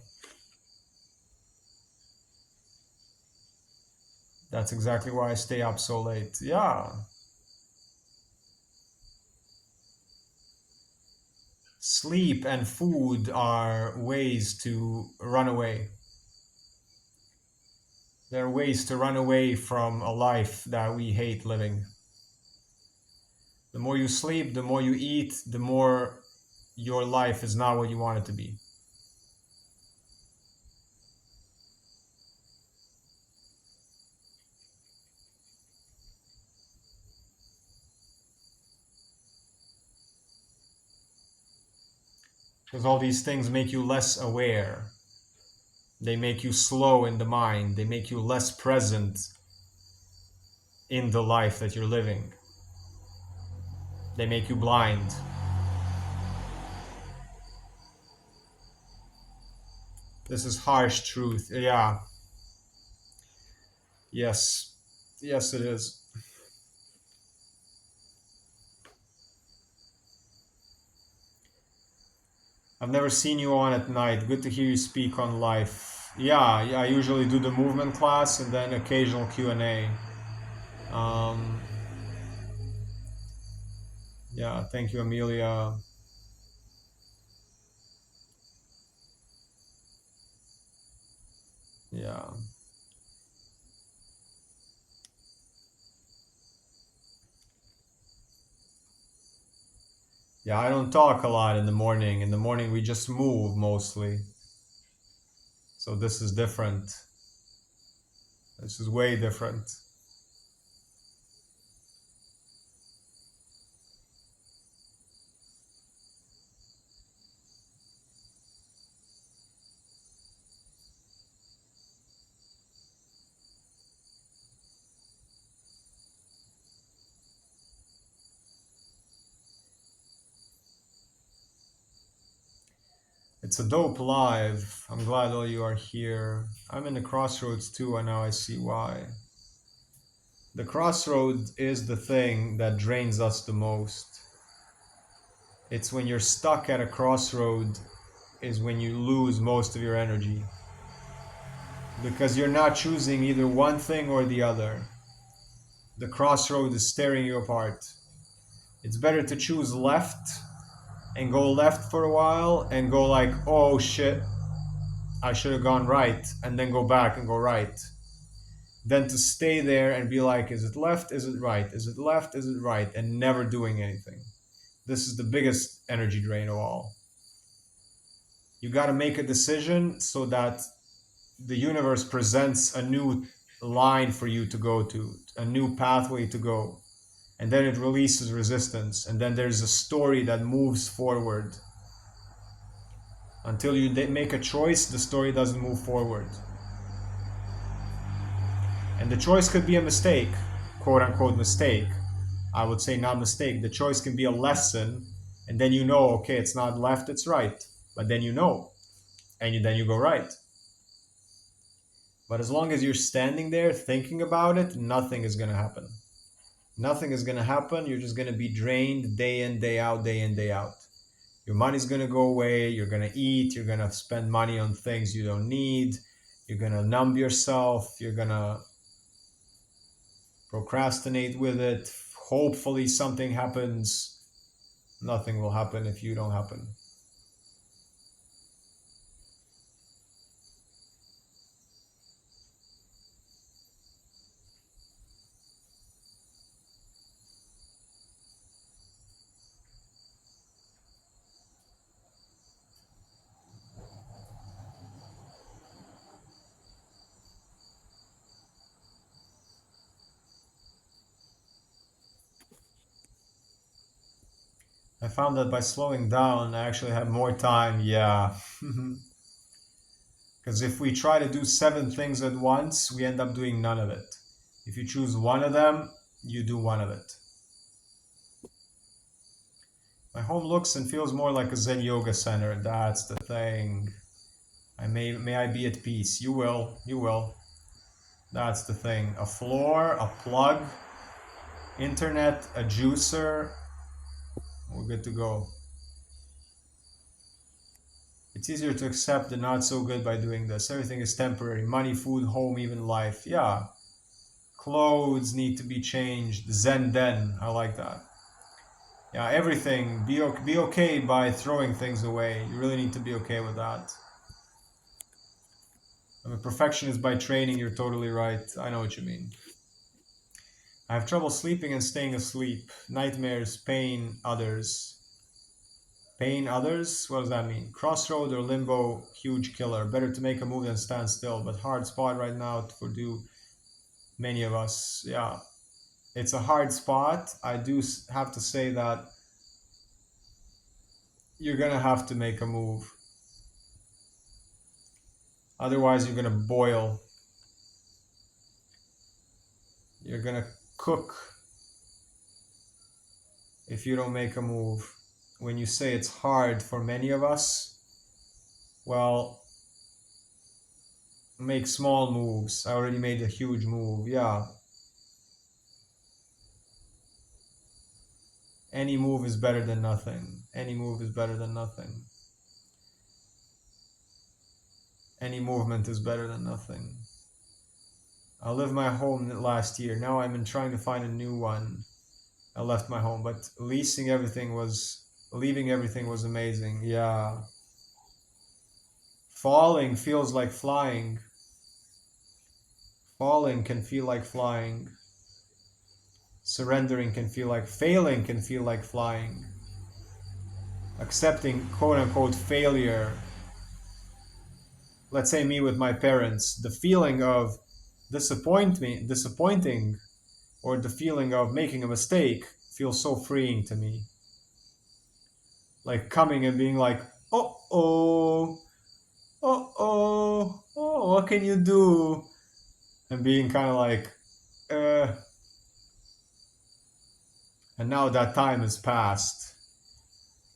That's exactly why I stay up so late. Yeah. Sleep and food are ways to run away. They're ways to run away from a life that we hate living. The more you sleep, the more you eat, the more your life is not what you want it to be. Because all these things make you less aware. They make you slow in the mind. They make you less present in the life that you're living. They make you blind. This is harsh truth. Yeah. Yes. Yes, it is. I've never seen you on at night. Good to hear you speak on life. Yeah, yeah, I usually do the movement class and then occasional Q&A. Um, yeah, thank you, Amelia. Yeah. Yeah, I don't talk a lot in the morning. In the morning, we just move mostly. So this is different. This is way different. It's a dope live. I'm glad all you are here. I'm in the crossroads too, and now I see why. The crossroad is the thing that drains us the most. It's when you're stuck at a crossroad is when you lose most of your energy because you're not choosing either one thing or the other. The crossroad is tearing you apart. It's better to choose left and go left for a while and go like, oh shit, I should have gone right, and then go back and go right, than to stay there and be like, is it left? Is it right? Is it left? Is it right? And never doing anything. This is the biggest energy drain of all. You got to make a decision so that the universe presents a new line for you to go to, a new pathway to go. And then it releases resistance. And then there's a story that moves forward. Until you make a choice, the story doesn't move forward. And the choice could be a mistake, quote unquote mistake. I would say not mistake. The choice can be a lesson. And then you know, okay, it's not left, it's right. But then you know. And then you go right. But as long as you're standing there thinking about it, nothing is going to happen. Nothing is going to happen. You're just going to be drained day in, day out, day in, day out. Your money's going to go away. You're going to eat. You're going to spend money on things you don't need. You're going to numb yourself. You're going to procrastinate with it. Hopefully, something happens. Nothing will happen if you don't happen. I found that by slowing down, I actually have more time. Yeah. Because if we try to do seven things at once, we end up doing none of it. If you choose one of them, you do one of it. My home looks and feels more like a Zen yoga center. That's the thing. May I be at peace. You will. You will. That's the thing. A floor, a plug, internet, a juicer. We're good to go. It's easier to accept the not so good by doing this. Everything is temporary. Money, food, home, even life. Yeah. Clothes need to be changed. Zen den. I like that. Yeah, everything. Be okay by throwing things away. You really need to be okay with that. I'm a perfectionist by training. You're totally right. I know what you mean. I have trouble sleeping and staying asleep. Nightmares, pain, others. Pain, others? What does that mean? Crossroad or limbo, huge killer. Better to make a move than stand still, but hard spot right now for do many of us. Yeah, it's a hard spot. I do have to say that you're gonna have to make a move. Otherwise, you're gonna boil. You're gonna cook if you don't make a move. When you say it's hard for many of us, well, make small moves. I already made a huge move. Yeah, any move is better than nothing. Any move is better than nothing. Any movement is better than nothing. I left my home last year. Now I'm in trying to find a new one. I left my home, but leaving everything was amazing. Yeah. Falling feels like flying. Falling can feel like flying. Surrendering can feel like failing, can feel like flying. Accepting quote unquote failure. Let's say me with my parents, the feeling of disappointing, or the feeling of making a mistake feels so freeing to me. Like coming and being like, oh, oh, what can you do? And being kind of like, uh, and now that time has passed.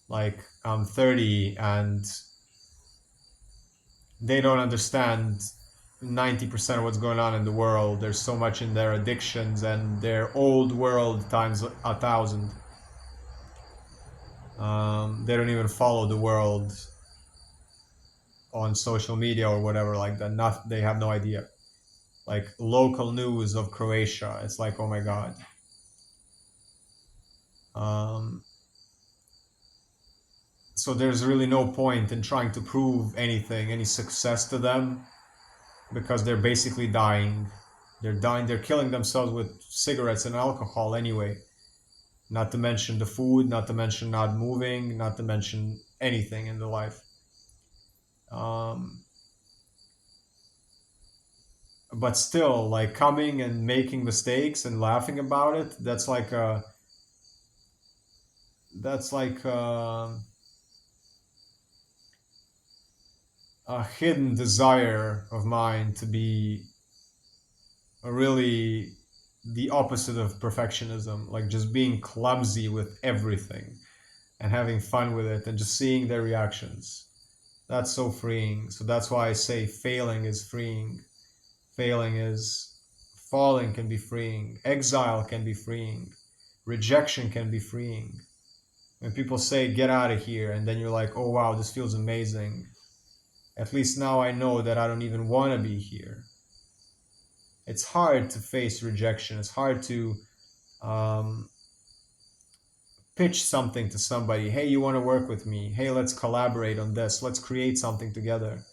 Like I'm 30 and they don't understand 90% of what's going on in the world. There's so much in their addictions and their old world times 1,000. They don't even follow the world on social media or whatever like that. Not, they have no idea. Like local news of Croatia, it's like, oh my god. Um, so there's really no point in trying to prove anything, any success to them, because they're basically dying. They're dying. They're killing themselves with cigarettes and alcohol anyway. Not to mention the food, not to mention not moving, not to mention anything in the life. Um, but still, like coming and making mistakes and laughing about it, that's like a hidden desire of mine to be really the opposite of perfectionism, like just being clumsy with everything and having fun with it and just seeing their reactions. That's so freeing. So that's why I say failing is freeing. Failing is falling can be freeing. Exile can be freeing. Rejection can be freeing. When people say get out of here and then you're like, oh wow, this feels amazing. At least now I know that I don't even want to be here. It's hard to face rejection. It's hard to um, pitch something to somebody. Hey, you want to work with me? Hey, let's collaborate on this. Let's create something together.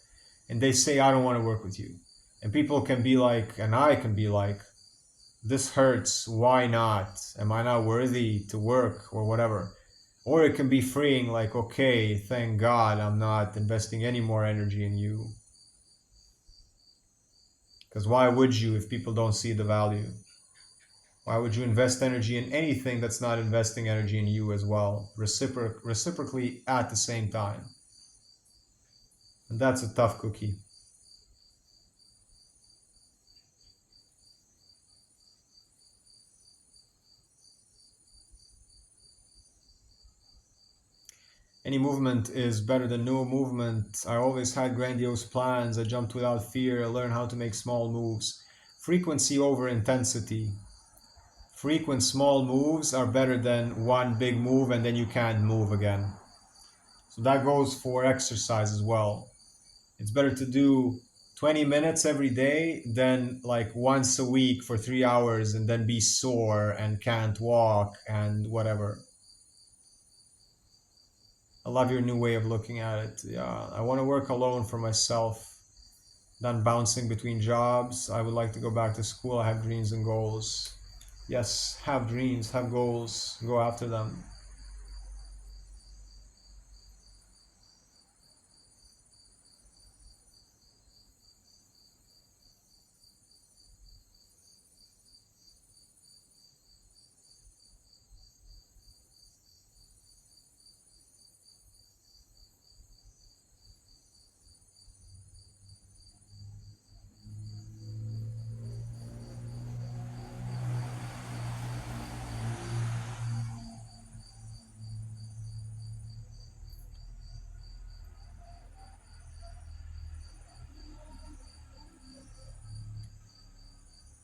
And they say, I don't want to work with you. And people can be like, and I can be like, this hurts. Why not? Am I not worthy to work or whatever? Or it can be freeing, like, okay, thank God I'm not investing any more energy in you. Because why would you if people don't see the value? Why would you invest energy in anything that's not investing energy in you as well, reciprocally at the same time? And that's a tough cookie. Any movement is better than no movement. I always had grandiose plans. I jumped without fear. I learned how to make small moves. Frequency over intensity. Frequent small moves are better than one big move and then you can't move again. So that goes for exercise as well. It's better to do 20 minutes every day than like once a week for 3 hours and then be sore and can't walk and whatever. I love your new way of looking at it. Yeah, I want to work alone for myself, done bouncing between jobs. I would like to go back to school. I have dreams and goals. Yes, have dreams, have goals, go after them.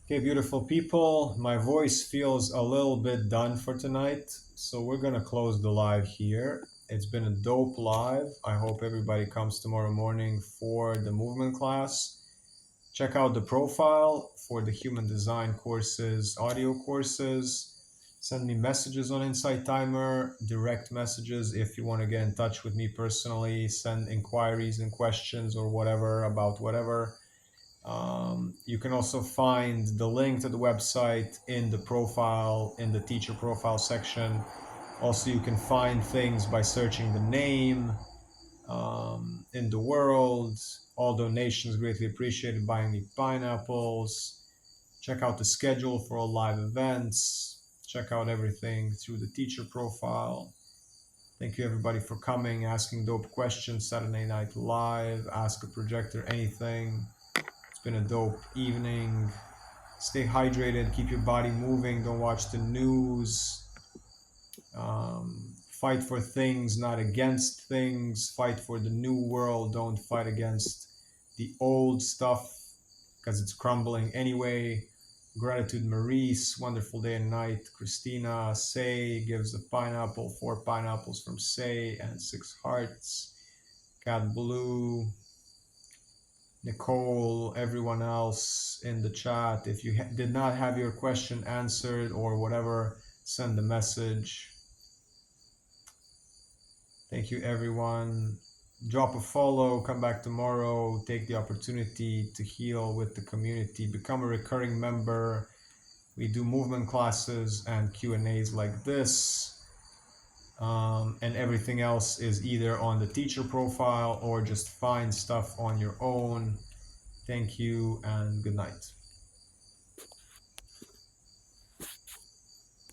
Okay, beautiful people, my voice feels a little bit done for tonight, so we're gonna close the live here. It's been a dope live. I hope everybody comes tomorrow morning for the movement class. Check out the profile for the human design courses, audio courses. Send me messages on Insight Timer, direct messages if you want to get in touch with me personally. Send inquiries and questions or whatever about whatever. You can also find the link to the website in the profile, in the teacher profile section. Also, you can find things by searching the name in the world. All donations greatly appreciated. Buying me pineapples. Check out the schedule for all live events. Check out everything through the teacher profile. Thank you everybody for coming, asking dope questions. Saturday Night Live, Ask a Projector anything. It's been a dope evening. Stay hydrated, keep your body moving, don't watch the news. Fight for things, not against things. Fight for the new world, don't fight against the old stuff because it's crumbling anyway. Gratitude, Maurice. Wonderful day and night. Christina, Say gives a pineapple, 4 pineapples from Say, and 6 hearts. Cat Blue, Nicole, everyone else in the chat. If you did not have your question answered or whatever, send a message. Thank you, everyone. Drop a follow, come back tomorrow, take the opportunity to heal with the community, become a recurring member. We do movement classes and Q&As like this. And everything else is either on the teacher profile or just find stuff on your own. Thank you and good night.